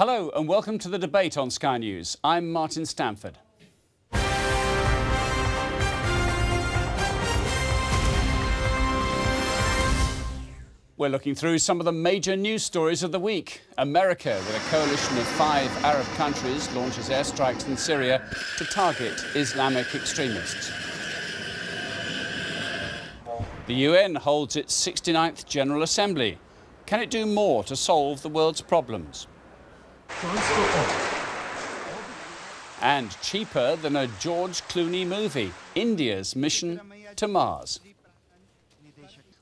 Hello and welcome to the debate on Sky News. I'm Martin Stanford. We're looking through some of the major news stories of the week. America, with a coalition of 5 Arab countries, launches airstrikes in Syria to target Islamic extremists. The UN holds its 69th General Assembly. Can it do more to solve the world's problems? And cheaper than a George Clooney movie, India's mission to Mars.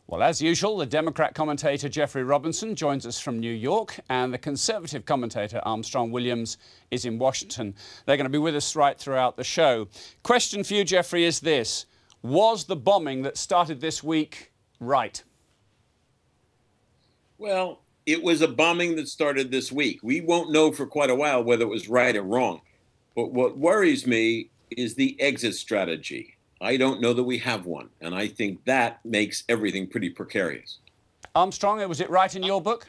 Well, as usual, the Democrat commentator Jeffrey Robinson joins us from New York, and the Conservative commentator Armstrong Williams is in Washington. They're going to be with us right throughout the show. Question for you, Jeffrey, is this: was the bombing that started this week right? Well, it was a bombing that started this week. We won't know for quite a while whether it was right or wrong. But what worries me is the exit strategy. I don't know that we have one, and I think that makes everything pretty precarious. Armstrong, was it right in your book?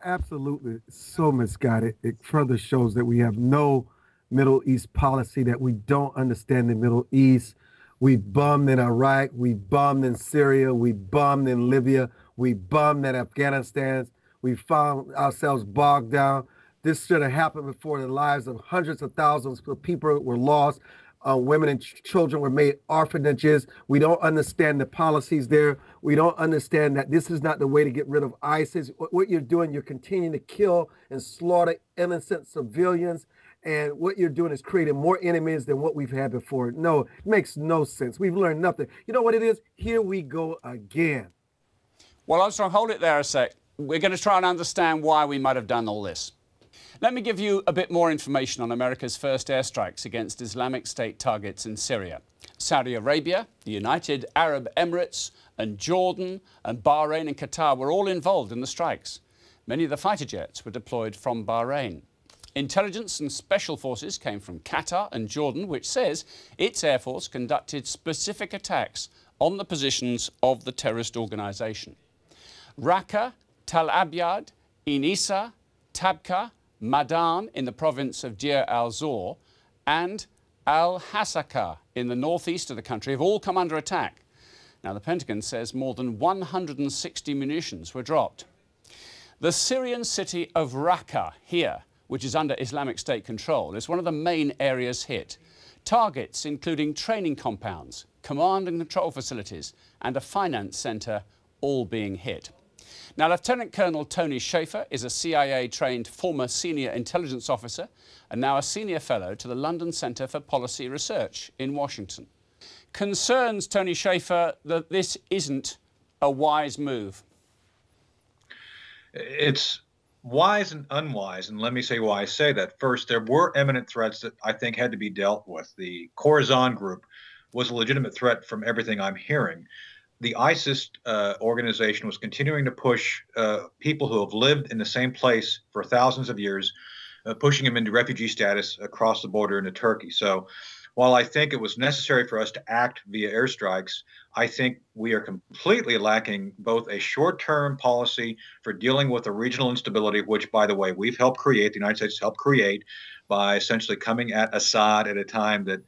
Absolutely. So misguided. It further shows that we have no Middle East policy, that we don't understand the Middle East. We bombed in Iraq, we bombed in Syria, we bombed in Libya, we bombed in Afghanistan. We found ourselves bogged down. This should have happened before the lives of hundreds of thousands of people were lost. Women and children were made orphanages. We don't understand the policies there. We don't understand that this is not the way to get rid of ISIS. What you're doing, you're continuing to kill and slaughter innocent civilians. And what you're doing is creating more enemies than what we've had before. No, it makes no sense. We've learned nothing. You know what it is? Here we go again. Well, Armstrong, hold it there a sec. We're going to try and understand why we might have done all this. Let me give you a bit more information on America's first airstrikes against Islamic State targets in Syria. Saudi Arabia, the United Arab Emirates, and Jordan, and Bahrain and Qatar were all involved in the strikes. Many of the fighter jets were deployed from Bahrain. Intelligence and special forces came from Qatar and Jordan, which says its air force conducted specific attacks on the positions of the terrorist organisation. Raqqa, Tal Abyad, Inisa, Tabqa, Madan in the province of Deir al-Zor, and Al-Hasaka in the northeast of the country have all come under attack. Now, the Pentagon says more than 160 munitions were dropped. The Syrian city of Raqqa here, which is under Islamic State control, is one of the main areas hit. Targets including training compounds, command and control facilities, and a finance centre all being hit. Now, Lieutenant Colonel Tony Shaffer is a CIA-trained former senior intelligence officer and now a senior fellow to the London Centre for Policy Research in Washington. Concerns, Tony Shaffer, that this isn't a wise move? It's wise and unwise, and let me say why I say that. First, there were imminent threats that I think had to be dealt with. The Khorasan group was a legitimate threat from everything I'm hearing. The ISIS organization was continuing to push people who have lived in the same place for thousands of years, pushing them into refugee status across the border into Turkey. So while I think it was necessary for us to act via airstrikes, I think we are completely lacking both a short-term policy for dealing with the regional instability, which, by the way, we've helped create, the United States helped create by essentially coming at Assad at a time that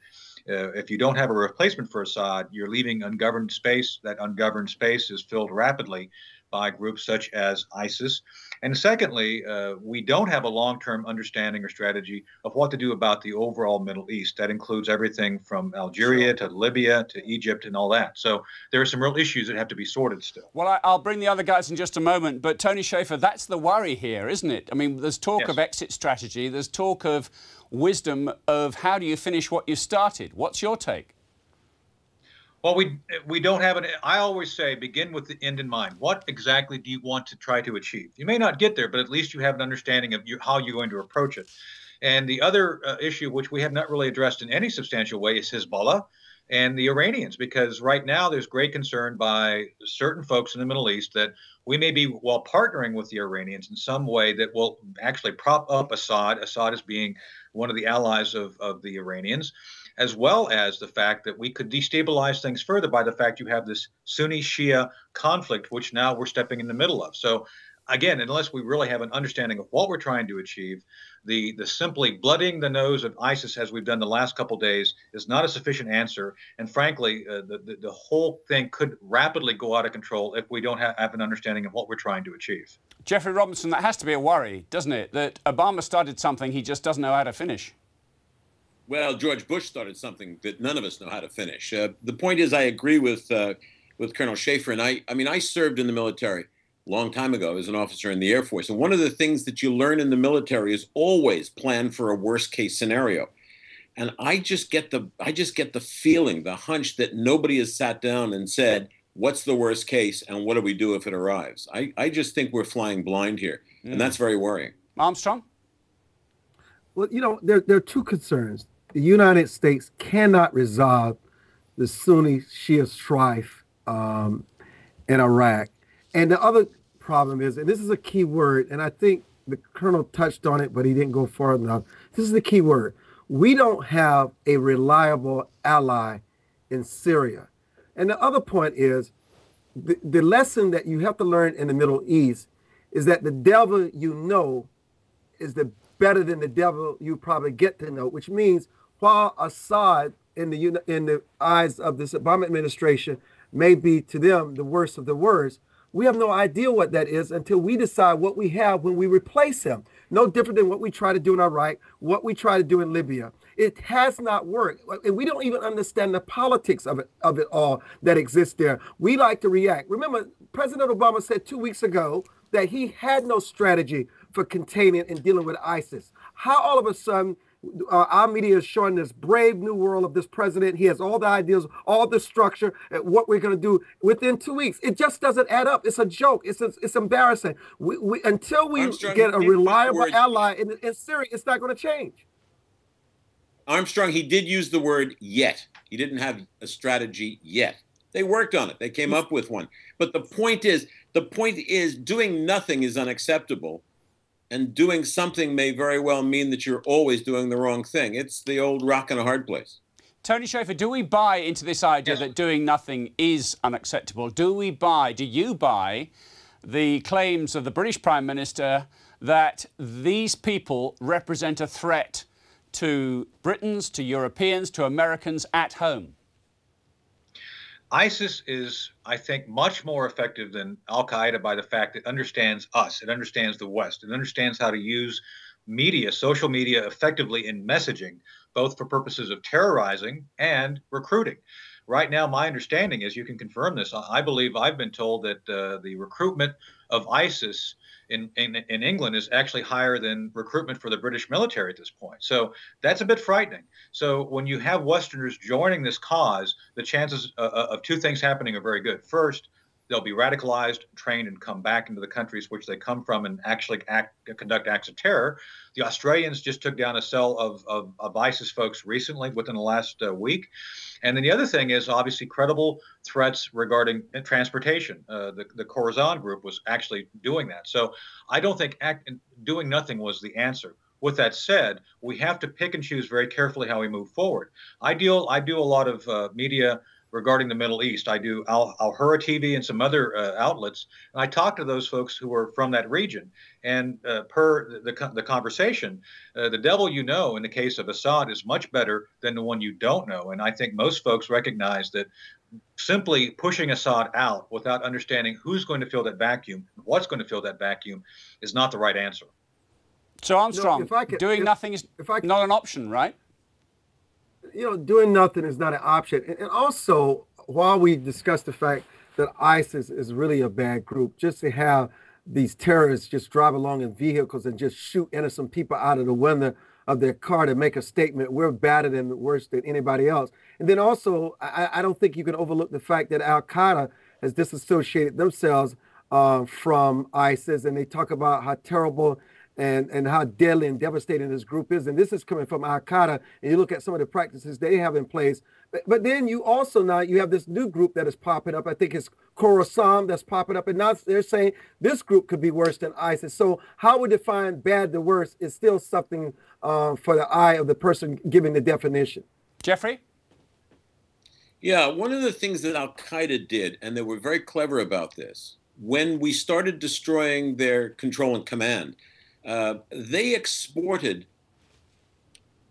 if you don't have a replacement for Assad, you're leaving ungoverned space. That ungoverned space is filled rapidly by groups such as ISIS. And secondly, we don't have a long-term understanding or strategy of what to do about the overall Middle East. That includes everything from Algeria to Libya to Egypt and all that. So there are some real issues that have to be sorted still. Well, I'll bring the other guys in just a moment, but Tony Shaffer, that's the worry here, isn't it? I mean, there's talk of exit strategy, there's talk of wisdom of how do you finish what you started. What's your take? Well, we don't have it. I always say begin with the end in mind. What exactly do you want to try to achieve? You may not get there, but at least you have an understanding of how you're going to approach it. And the other issue, which we have not really addressed in any substantial way, is Hezbollah and the Iranians, because right now there's great concern by certain folks in the Middle East that we may be, while partnering with the Iranians in some way, that will actually prop up Assad. Assad is being one of the allies of the Iranians, as well as the fact that we could destabilize things further by the fact you have this Sunni-Shia conflict, which now we're stepping in the middle of. So again, unless we really have an understanding of what we're trying to achieve, the simply blooding the nose of ISIS as we've done the last couple of days is not a sufficient answer. And frankly, the whole thing could rapidly go out of control if we don't have an understanding of what we're trying to achieve. Jeffrey Robinson, that has to be a worry, doesn't it? That Obama started something he just doesn't know how to finish. Well, George Bush started something that none of us know how to finish. The point is, I agree with Colonel Schaefer, and I mean, I served in the military a long time ago as an officer in the Air Force, and one of the things that you learn in the military is always plan for a worst case scenario. And I just get the feeling, the hunch that nobody has sat down and said, what's the worst case and what do we do if it arrives? I just think we're flying blind here, and that's very worrying. Armstrong? Well, you know, there are two concerns. The United States cannot resolve the Sunni-Shia strife in Iraq. And the other problem is, and this is a key word, and I think the colonel touched on it, but he didn't go far enough. This is the key word. We don't have a reliable ally in Syria. And the other point is, the lesson that you have to learn in the Middle East is that the devil you know is better than the devil you probably get to know, which means while Assad in the eyes of this Obama administration may be to them the worst of the worst, we have no idea what that is until we decide what we have when we replace him. No different than what we try to do in Iraq, what we try to do in Libya. It has not worked. And we don't even understand the politics of it all that exists there. We like to react. Remember, President Obama said 2 weeks ago that he had no strategy for containing and dealing with ISIS. How all of a sudden our media is showing this brave new world of this president. He has all the ideas, all the structure, and what we're going to do within 2 weeks. It just doesn't add up. It's a joke. It's embarrassing. Until we get a reliable ally in Syria, it's not going to change. Armstrong, he did use the word yet. He didn't have a strategy yet. They worked on it. They came up with one. But the point is doing nothing is unacceptable. And doing something may very well mean that you're always doing the wrong thing. It's the old rock and a hard place. Tony Schaefer, do we buy into this idea that doing nothing is unacceptable? Do you buy the claims of the British Prime Minister that these people represent a threat to Britons, to Europeans, to Americans at home? ISIS is, I think, much more effective than al-Qaeda by the fact it understands us, it understands the West, it understands how to use media, social media, effectively in messaging, both for purposes of terrorizing and recruiting. Right now, my understanding is, you can confirm this, I believe I've been told that the recruitment of ISIS in England is actually higher than recruitment for the British military at this point. So that's a bit frightening. So when you have Westerners joining this cause, the chances of two things happening are very good. First, they'll be radicalized, trained, and come back into the countries which they come from and actually conduct acts of terror. The Australians just took down a cell of ISIS folks recently, within the last week. And then the other thing is obviously credible threats regarding transportation. The Khorasan group was actually doing that. So I don't think doing nothing was the answer. With that said, we have to pick and choose very carefully how we move forward. I do a lot of media regarding the Middle East. I do Al-Hura TV and some other outlets. And I talk to those folks who are from that region. And per the conversation, the devil you know in the case of Assad is much better than the one you don't know. And I think most folks recognize that simply pushing Assad out without understanding who's going to fill that vacuum, what's going to fill that vacuum, is not the right answer. So Armstrong, doing nothing is not an option, right? You know, doing nothing is not an option. And also, while we discuss the fact that ISIS is really a bad group, just to have these terrorists just drive along in vehicles and just shoot innocent people out of the window of their car to make a statement, we're better than worse than anybody else. And then also, I don't think you can overlook the fact that Al-Qaeda has disassociated themselves from ISIS, and they talk about how terrible and how deadly and devastating this group is. And this is coming from Al-Qaeda, and you look at some of the practices they have in place. But then you also now you have this new group that is popping up. I think it's Khorasan that's popping up, and now they're saying this group could be worse than ISIS. So how we define bad to worse is still something for the eye of the person giving the definition. Jeffrey? Yeah, one of the things that Al-Qaeda did, and they were very clever about this, when we started destroying their control and command, they exported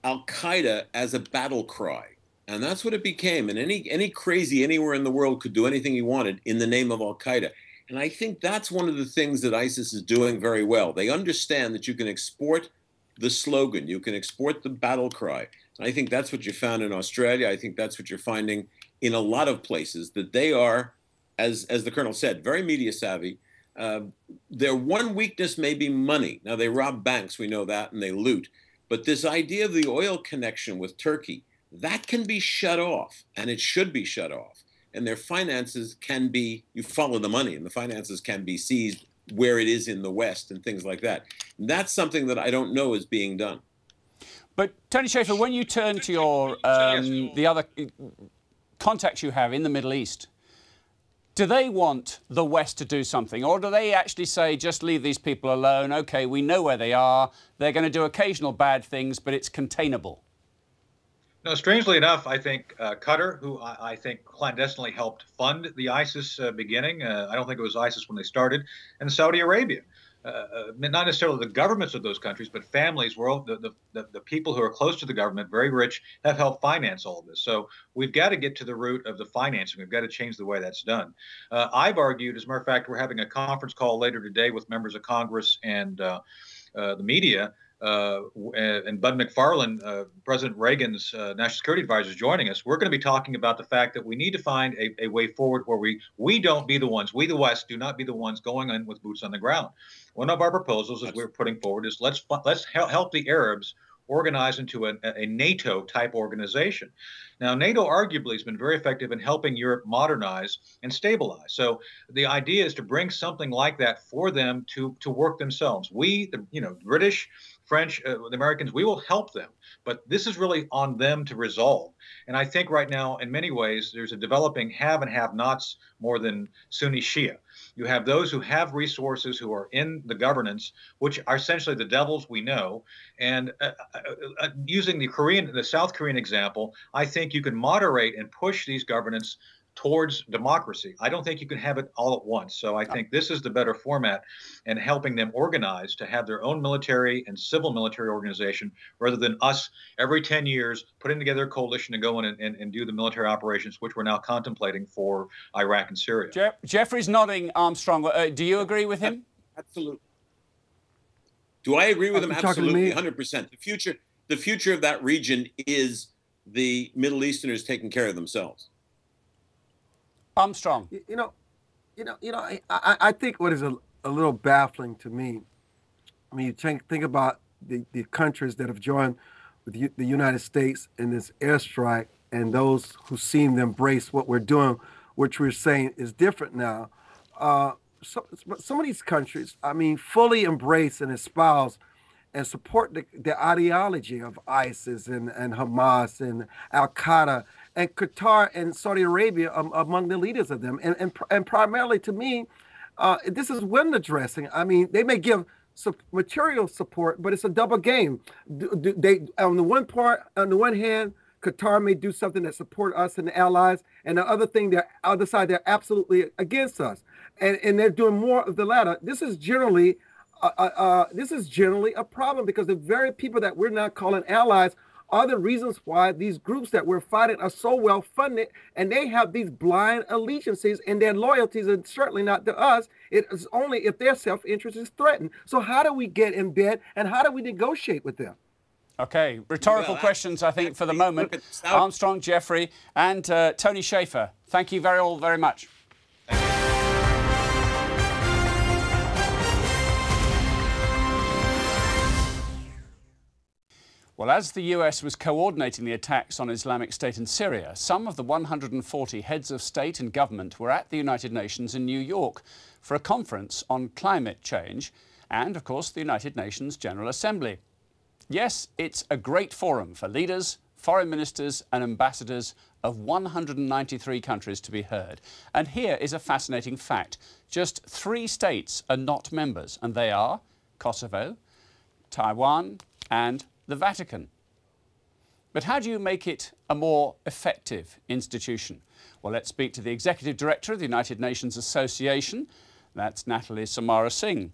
Al-Qaeda as a battle cry. And that's what it became. And any crazy anywhere in the world could do anything he wanted in the name of Al-Qaeda. And I think that's one of the things that ISIS is doing very well. They understand that you can export the slogan, you can export the battle cry. And I think that's what you found in Australia. I think that's what you're finding in a lot of places, that they are, as the Colonel said, very media savvy. Their one weakness may be money. Now, they rob banks, we know that, and they loot. But this idea of the oil connection with Turkey, that can be shut off, and it should be shut off. And their finances can be, you follow the money, and the finances can be seized where it is in the West and things like that. And that's something that I don't know is being done. But Tony Shaffer, when you turn to your the other contacts you have in the Middle East, do they want the West to do something, or do they actually say, just leave these people alone? OK, we know where they are. They're going to do occasional bad things, but it's containable. No, strangely enough, I think Qatar, who I think clandestinely helped fund the ISIS beginning, I don't think it was ISIS when they started, and Saudi Arabia. Not necessarily the governments of those countries, but families, the people who are close to the government, very rich, have helped finance all of this. So we've got to get to the root of the financing. We've got to change the way that's done. I've argued, as a matter of fact, we're having a conference call later today with members of Congress and the media. And Bud McFarlane, President Reagan's national security advisor, is joining us. We're going to be talking about the fact that we need to find a way forward where we don't be the ones, we the West do not be the ones going in with boots on the ground. One of our proposals, as we're putting forward, is let's help the Arabs organize into a NATO-type organization. Now, NATO arguably has been very effective in helping Europe modernize and stabilize. So the idea is to bring something like that for them to work themselves. We, the British, French, the Americans, we will help them. But this is really on them to resolve. And I think right now, in many ways, there's a developing have and have-nots more than Sunni Shia. You have those who have resources, who are in the governance, which are essentially the devils we know. And using the South Korean example, I think you can moderate and push these governance towards democracy. I don't think you can have it all at once. So I think this is the better format, and helping them organize to have their own military and civil military organization, rather than us every 10 years putting together a coalition to go in and do the military operations, which we're now contemplating for Iraq and Syria. Jeffrey's nodding, Armstrong. Do you agree with him? Absolutely. Do I agree with him? Absolutely, 100%. The future of that region is the Middle Easterners taking care of themselves. Armstrong. I think what is a little baffling to me, I mean, you think about the countries that have joined with the United States in this airstrike, and those who seem to embrace what we're doing, which we're saying is different now. Some of these countries, I mean, fully embrace and espouse and support the ideology of ISIS and Hamas and Al-Qaeda, and Qatar and Saudi Arabia among the leaders of them. And primarily, to me, this is window dressing. I mean, they may give material support, but it's a double game. They on the one hand, Qatar may do something that support us and the allies, and the other side, they're absolutely against us, and they're doing more of the latter. This is generally a problem, because the very people that we're now calling allies are the reasons why these groups that we're fighting are so well funded, and they have these blind allegiances, and their loyalties are certainly not to us. It is only if their self-interest is threatened. So how do we get in bed, and how do we negotiate with them? OK, rhetorical questions, I think, for the moment. Armstrong, Jeffrey, and Tony Shaffer, thank you all very much. Well, as the US was coordinating the attacks on Islamic State in Syria, some of the 140 heads of state and government were at the United Nations in New York for a conference on climate change and, of course, the United Nations General Assembly. Yes, it's a great forum for leaders, foreign ministers and ambassadors of 193 countries to be heard. And here is a fascinating fact. Just 3 states are not members, and they are Kosovo, Taiwan and the Vatican. But how do you make it a more effective institution? Well, let's speak to the Executive Director of the United Nations Association, That's Natalie Samara Singh.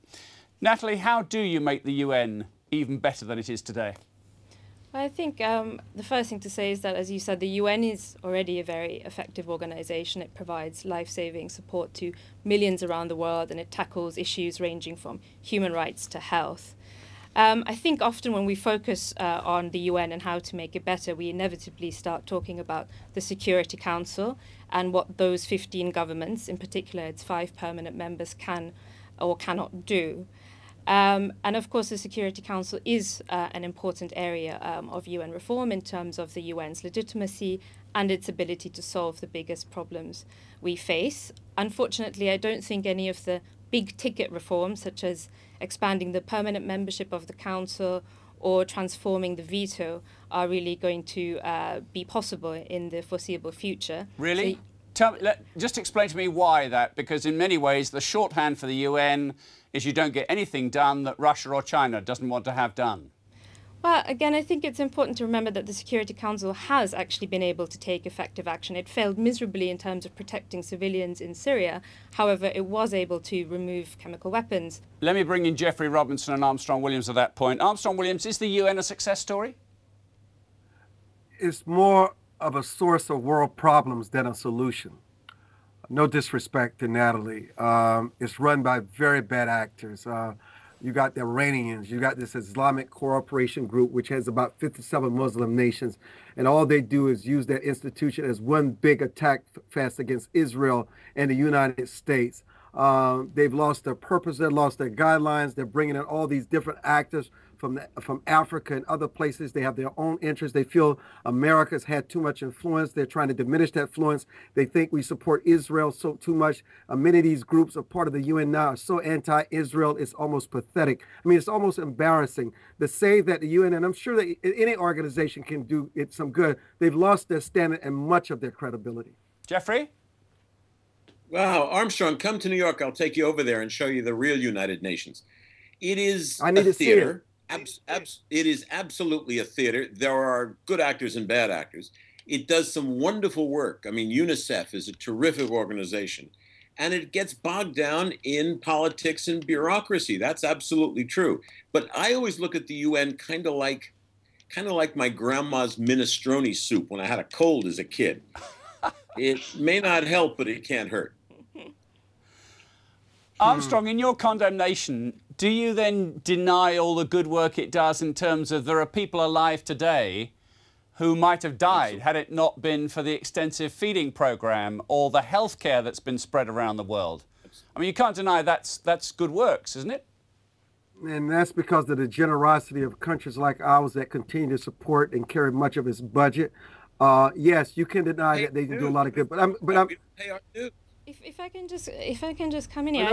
Natalie, how do you make the UN even better than it is today? I think the first thing to say is that, as you said, the UN is already a very effective organization. It provides life-saving support to millions around the world, and it tackles issues ranging from human rights to health. I think often when we focus on the UN and how to make it better, we inevitably start talking about the Security Council and what those 15 governments, in particular its 5 permanent members, can or cannot do. And of course, the Security Council is an important area of UN reform in terms of the UN's legitimacy and its ability to solve the biggest problems we face. Unfortunately, I don't think any of the big ticket reforms, such as expanding the permanent membership of the Council or transforming the veto, are really going to be possible in the foreseeable future. Really? So, just explain to me why that, because in many ways the shorthand for the UN is you don't get anything done that Russia or China doesn't want to have done. Well, again, I think it's important to remember that the Security Council has actually been able to take effective action. It failed miserably in terms of protecting civilians in Syria. However, it was able to remove chemical weapons. Let me bring in Jeffrey Robinson and Armstrong Williams at that point. Armstrong Williams, is the UN a success story? It's more of a source of world problems than a solution. No disrespect to Natalie. It's run by very bad actors. You got the Iranians, you got this Islamic cooperation group, which has about 57 Muslim nations. And all they do is use that institution as one big attack fest against Israel and the United States. They've lost their purpose, they've lost their guidelines. They're bringing in all these different actors from Africa and other places. They have their own interests. They feel America's had too much influence. They're trying to diminish that influence. They think we support Israel so too much. Many of these groups are part of the UN now are so anti-Israel, it's almost pathetic. I mean, it's almost embarrassing to say that the UN, and I'm sure that any organization can do it some good, they've lost their standard and much of their credibility. Jeffrey? Wow, Armstrong, come to New York. I'll take you over there and show you the real United Nations. It is a theater. It is absolutely a theater. There are good actors and bad actors. It does some wonderful work. I mean, UNICEF is a terrific organization, and it gets bogged down in politics and bureaucracy. That's absolutely true. But I always look at the UN kind of like my grandma's minestrone soup when I had a cold as a kid. It may not help, but it can't hurt. Armstrong, in your condemnation, do you then deny all the good work it does in terms of there are people alive today who might have died had it not been for the extensive feeding program or the healthcare that's been spread around the world? I mean, you can't deny that's good works, isn't it? And that's because of the generosity of countries like ours that continue to support and carry much of its budget. Yes, you can deny that they do a lot of good, but I'm. If I can just come in here,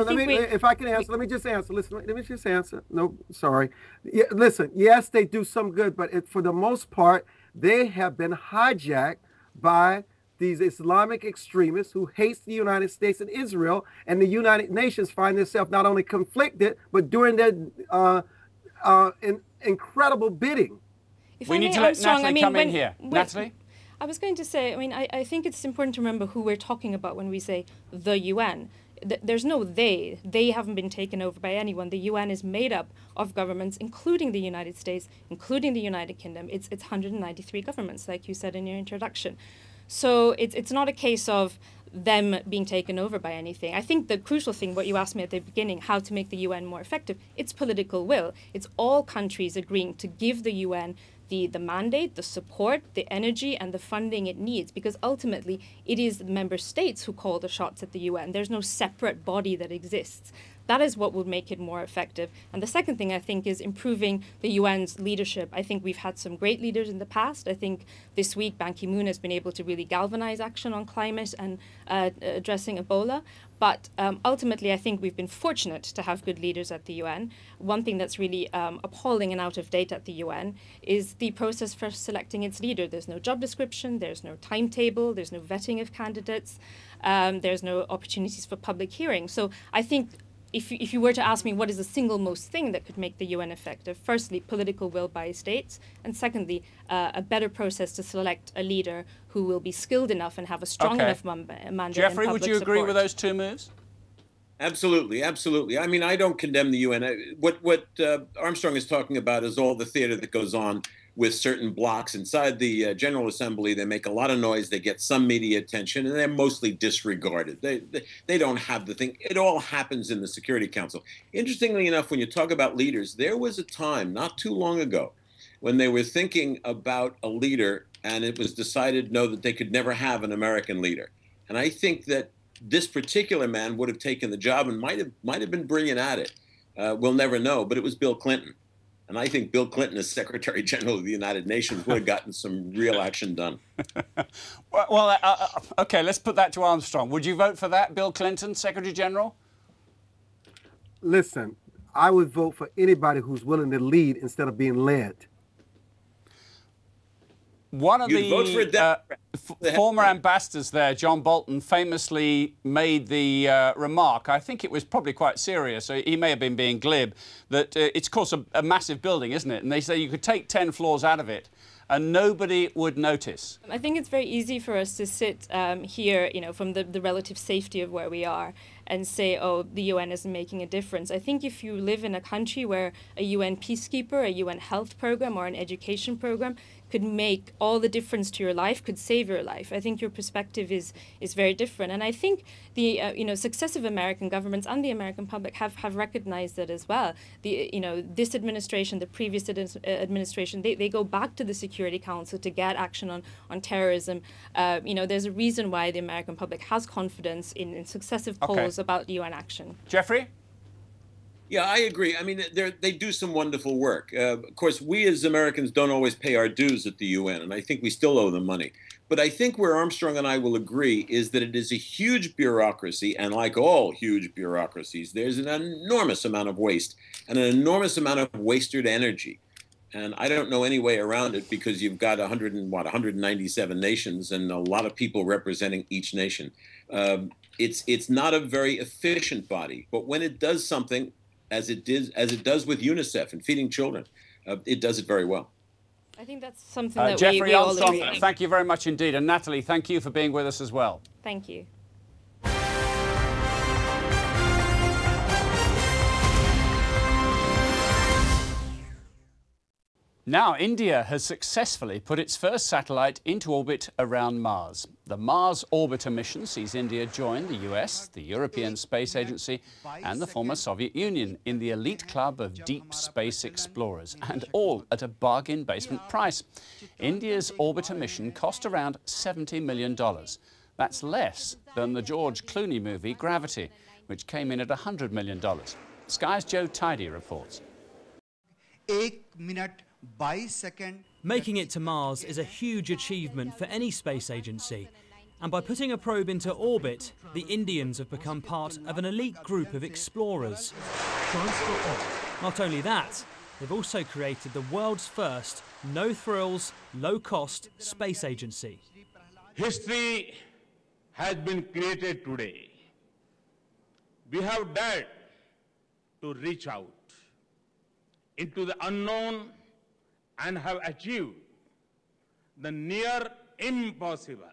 if I can answer, let me just answer. Listen, let me just answer. No, sorry. Yeah, listen, yes, they do some good, but for the most part, they have been hijacked by these Islamic extremists who hate the United States and Israel, and the United Nations find themselves not only conflicted, but doing their incredible bidding. We need to let Natalie come in here. Natalie? I was going to say, I think it's important to remember who we're talking about when we say the UN. There's no they. They haven't been taken over by anyone. The UN is made up of governments, including the United States, including the United Kingdom. It's 193 governments, like you said in your introduction. So it's not a case of them being taken over by anything. I think the crucial thing, what you asked me at the beginning, how to make the UN more effective, it's political will. It's all countries agreeing to give the UN the mandate, the support, the energy, and the funding it needs, because ultimately it is the member states who call the shots at the UN. There's no separate body that exists. That is what would make it more effective. And the second thing, I think, is improving the UN's leadership. I think we've had some great leaders in the past. I think this week Ban Ki-moon has been able to really galvanize action on climate and addressing Ebola. But ultimately, I think we've been fortunate to have good leaders at the UN. One thing that's really appalling and out of date at the UN is the process for selecting its leader. There's no job description, there's no timetable, there's no vetting of candidates, there's no opportunities for public hearings. So I think if you were to ask me what is the single most thing that could make the UN effective, firstly, political will by states, and secondly, a better process to select a leader who will be skilled enough and have a strong enough mandate. Jeffrey, would you agree with those two moves? Absolutely, absolutely. I mean, I don't condemn the UN. What Armstrong is talking about is all the theater that goes on with certain blocks inside the General Assembly. They make a lot of noise. They get some media attention, and they're mostly disregarded. They don't have the thing. It all happens in the Security Council. Interestingly enough, when you talk about leaders, there was a time not too long ago when they were thinking about a leader, and it was decided, no, that they could never have an American leader. And I think that this particular man would have taken the job and might have been brilliant at it. We'll never know, but it was Bill Clinton. And I think Bill Clinton, as Secretary General of the United Nations, would have gotten some real action done. OK, let's put that to Armstrong. Would you vote for that, Bill Clinton, Secretary General? Listen, I would vote for anybody who's willing to lead instead of being led. One of the former ambassadors there, John Bolton, famously made the remark, I think it was probably quite serious, so he may have been being glib, that it's, of course, a massive building, isn't it? And they say you could take 10 floors out of it and nobody would notice. I think it's very easy for us to sit here, from the relative safety of where we are and say, oh, the UN isn't making a difference. I think if you live in a country where a UN peacekeeper, a UN health program or an education program could make all the difference to your life, could save your life, I think your perspective is very different. And I think the successive American governments and the American public have recognized that as well. This administration, the previous administration, they go back to the Security Council to get action on terrorism. There's a reason why the American public has confidence in successive polls about UN action. Jeffrey? Yeah, I agree. I mean, they do some wonderful work. Of course, we as Americans don't always pay our dues at the UN, and I think we still owe them money. But I think where Armstrong and I will agree is that it is a huge bureaucracy, and like all huge bureaucracies, there's an enormous amount of waste and an enormous amount of wasted energy. And I don't know any way around it because you've got 197 nations and a lot of people representing each nation. It's not a very efficient body, but when it does something, as it does with UNICEF and feeding children, it does it very well. I think that's something that Jeffrey we all Armstrong, agree. thank you very much indeed. And Natalie, thank you for being with us as well. Thank you. Now, India has successfully put its first satellite into orbit around Mars. The Mars Orbiter mission sees India join the US, the European Space Agency and the former Soviet Union in the elite club of deep space explorers, and all at a bargain basement price. India's orbiter mission cost around $70 million. That's less than the George Clooney movie Gravity, which came in at $100 million. Sky's Joe Tidy reports. Making it to Mars is a huge achievement for any space agency. And by putting a probe into orbit, the Indians have become part of an elite group of explorers. Not only that, they've also created the world's first no-frills, low-cost space agency. History has been created today. We have dared to reach out into the unknown and have achieved the near impossible.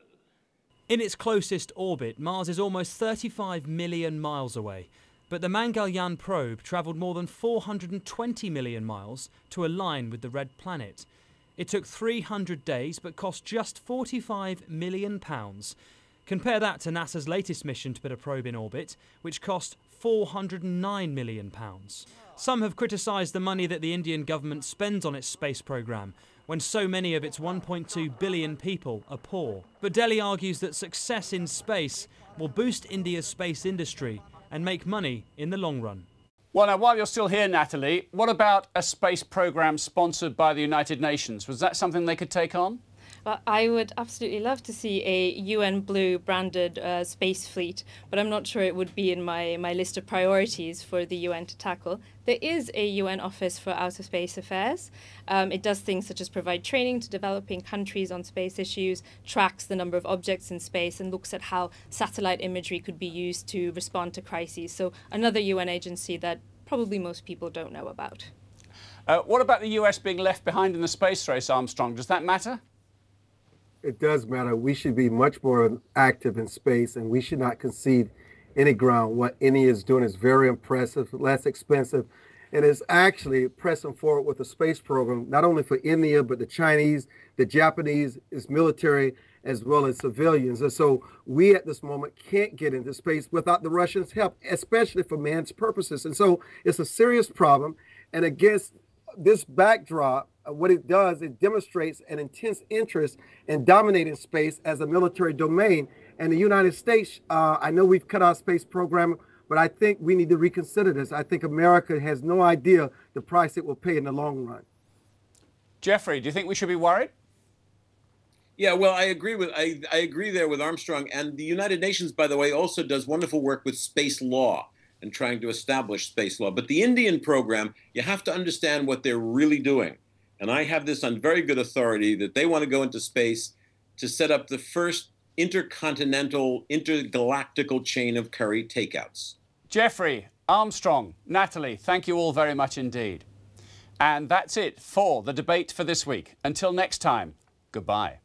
In its closest orbit, Mars is almost 35 million miles away, but the Mangalyaan probe travelled more than 420 million miles to align with the red planet. It took 300 days but cost just £45 million. Compare that to NASA's latest mission to put a probe in orbit, which cost £409 million. Some have criticised the money that the Indian government spends on its space programme, when so many of its 1.2 billion people are poor. But Delhi argues that success in space will boost India's space industry and make money in the long run. Well, now, while you're still here, Natalie, what about a space programme sponsored by the United Nations? Was that something they could take on? Well, I would absolutely love to see a UN Blue branded space fleet, but I'm not sure it would be in my list of priorities for the UN to tackle. There is a UN Office for Outer Space Affairs. It does things such as provide training to developing countries on space issues, tracks the number of objects in space, and looks at how satellite imagery could be used to respond to crises. So another UN agency that probably most people don't know about. What about the US being left behind in the space race, Armstrong? Does that matter? It does matter. We should be much more active in space, and we should not concede any ground. What India is doing is very impressive, less expensive, and is actually pressing forward with a space program, not only for India, but the Chinese, the Japanese, its military, as well as civilians. And so we at this moment can't get into space without the Russians' help, especially for man's purposes. And so it's a serious problem. And against this backdrop, what it does, it demonstrates an intense interest in dominating space as a military domain. And the United States, I know we've cut our space program, but I think we need to reconsider this. I think America has no idea the price it will pay in the long run. Jeffrey, do you think we should be worried? Yeah, well, I agree there with Armstrong. And the United Nations, by the way, also does wonderful work with space law and trying to establish space law. But the Indian program, you have to understand what they're really doing. And I have this on very good authority that they want to go into space to set up the first intercontinental, intergalactical chain of curry takeouts. Jeffrey, Armstrong, Natalie, thank you all very much indeed. And that's it for the debate for this week. Until next time, goodbye.